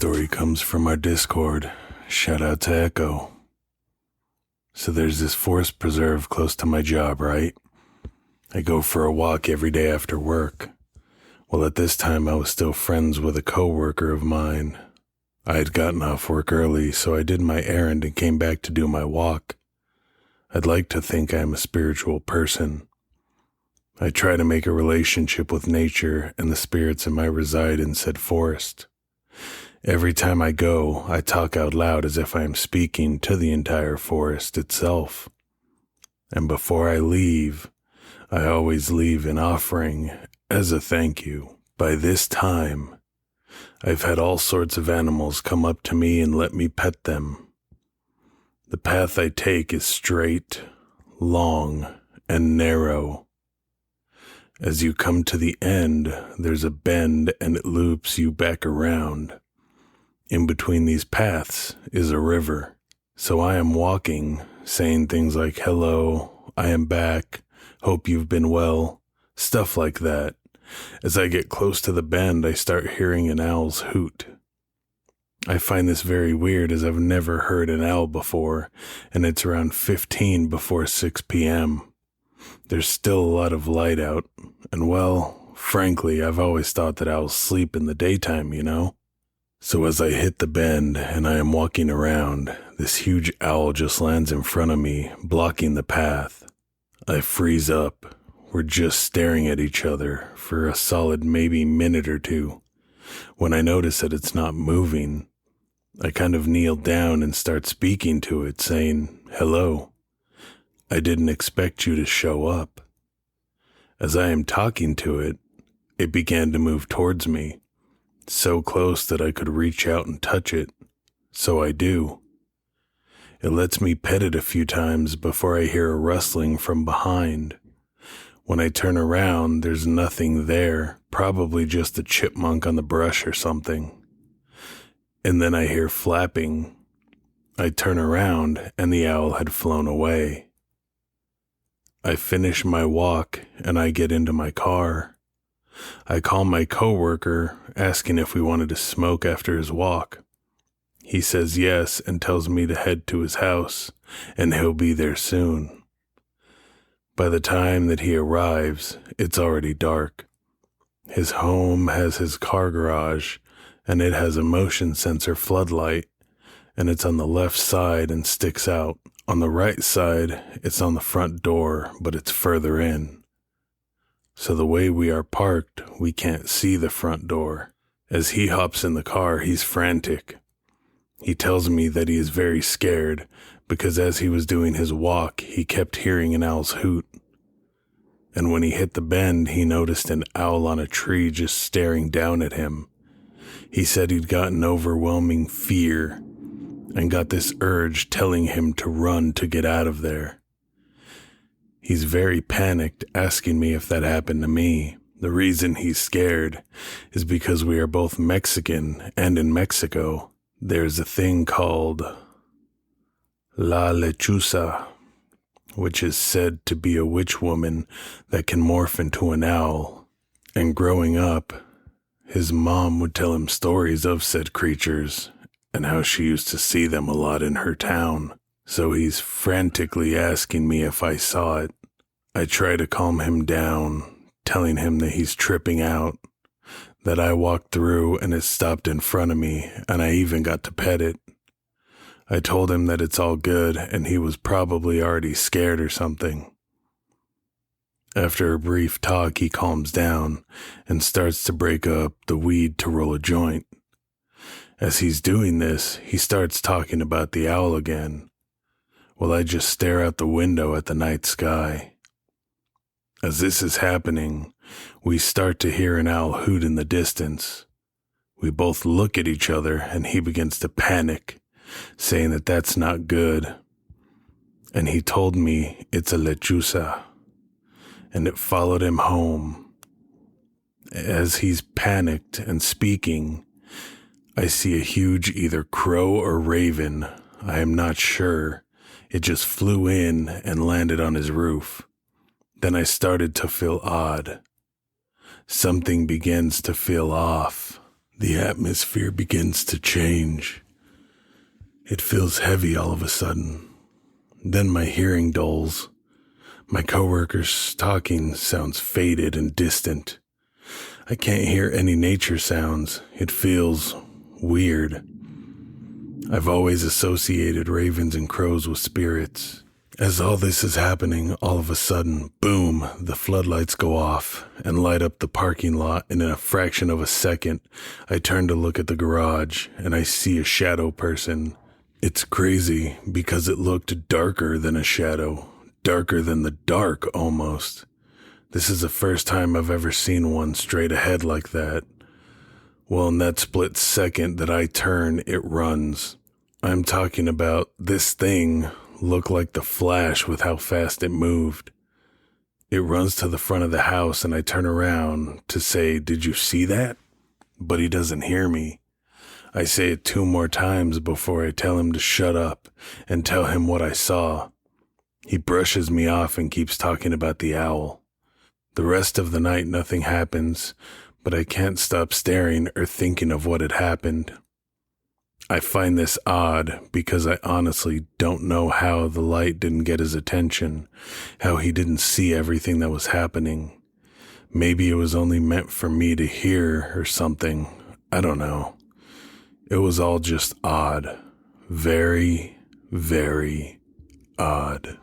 story comes from our Discord. Shout out to Echo. So there's this forest preserve close to my job, right? I go for a walk every day after work. Well, at this time I was still friends with a coworker of mine. I had gotten off work early, so I did my errand and came back to do my walk. I'd like to think I'm a spiritual person. I try to make a relationship with nature and the spirits in my reside in said forest. Every time I go, I talk out loud as if I am speaking to the entire forest itself. And before I leave, I always leave an offering as a thank you. By this time, I've had all sorts of animals come up to me and let me pet them. The path I take is straight, long, and narrow. As you come to the end, there's a bend and it loops you back around. In between these paths is a river. So I am walking, saying things like, hello, I am back, hope you've been well, stuff like that. As I get close to the bend, I start hearing an owl's hoot. I find this very weird as I've never heard an owl before, and it's around 15 before 6 p.m. There's still a lot of light out, and well, frankly, I've always thought that owls sleep in the daytime, you know? So as I hit the bend and I am walking around, this huge owl just lands in front of me, blocking the path. I freeze up. We're just staring at each other for a solid maybe minute or two. When I notice that it's not moving, I kind of kneel down and start speaking to it, saying, hello. I didn't expect you to show up. As I am talking to it, it began to move towards me, so close that I could reach out and touch it. So I do. It lets me pet it a few times before I hear a rustling from behind. When I turn around, there's nothing there, probably just a chipmunk on the brush or something. And then I hear flapping. I turn around and the owl had flown away. I finish my walk and I get into my car. I call my coworker, asking if we wanted to smoke after his walk. He says yes and tells me to head to his house, and he'll be there soon. By the time that he arrives, it's already dark. His home has his car garage, and it has a motion sensor floodlight, and it's on the left side and sticks out. On the right side, it's on the front door, but it's further in. So the way we are parked, we can't see the front door. As he hops in the car, he's frantic. He tells me that he is very scared because as he was doing his walk, he kept hearing an owl's hoot. And when he hit the bend, he noticed an owl on a tree just staring down at him. He said he'd gotten overwhelming fear and got this urge telling him to run to get out of there. He's very panicked, asking me if that happened to me. The reason he's scared is because we are both Mexican, and in Mexico, there's a thing called la lechusa, which is said to be a witch woman that can morph into an owl. And growing up, his mom would tell him stories of said creatures and how she used to see them a lot in her town. So he's frantically asking me if I saw it. I try to calm him down, telling him that he's tripping out, that I walked through and it stopped in front of me, and I even got to pet it. I told him that it's all good and he was probably already scared or something. After a brief talk, he calms down and starts to break up the weed to roll a joint. As he's doing this, he starts talking about the owl again. Well, I just stare out the window at the night sky. As this is happening, we start to hear an owl hoot in the distance. We both look at each other and he begins to panic, saying that that's not good. And he told me it's a lechusa, and it followed him home. As he's panicked and speaking, I see a huge either crow or raven, I am not sure. It just flew in and landed on his roof. Then I started to feel odd. Something begins to feel off. The atmosphere begins to change. It feels heavy all of a sudden. Then my hearing dulls. My coworker's talking sounds faded and distant. I can't hear any nature sounds. It feels weird. I've always associated ravens and crows with spirits. As all this is happening, all of a sudden, boom, the floodlights go off and light up the parking lot, and in a fraction of a second, I turn to look at the garage and I see a shadow person. It's crazy because it looked darker than a shadow, darker than the dark almost. This is the first time I've ever seen one straight ahead like that. Well, in that split second that I turn, it runs. I'm talking about this thing looked like the Flash with how fast it moved. It runs to the front of the house and I turn around to say, "Did you see that?" But he doesn't hear me. I say it 2 more times before I tell him to shut up and tell him what I saw. He brushes me off and keeps talking about the owl. The rest of the night nothing happens, but I can't stop staring or thinking of what had happened. I find this odd because I honestly don't know how the light didn't get his attention, how he didn't see everything that was happening. Maybe it was only meant for me to hear or something. I don't know. It was all just odd. Very, very odd.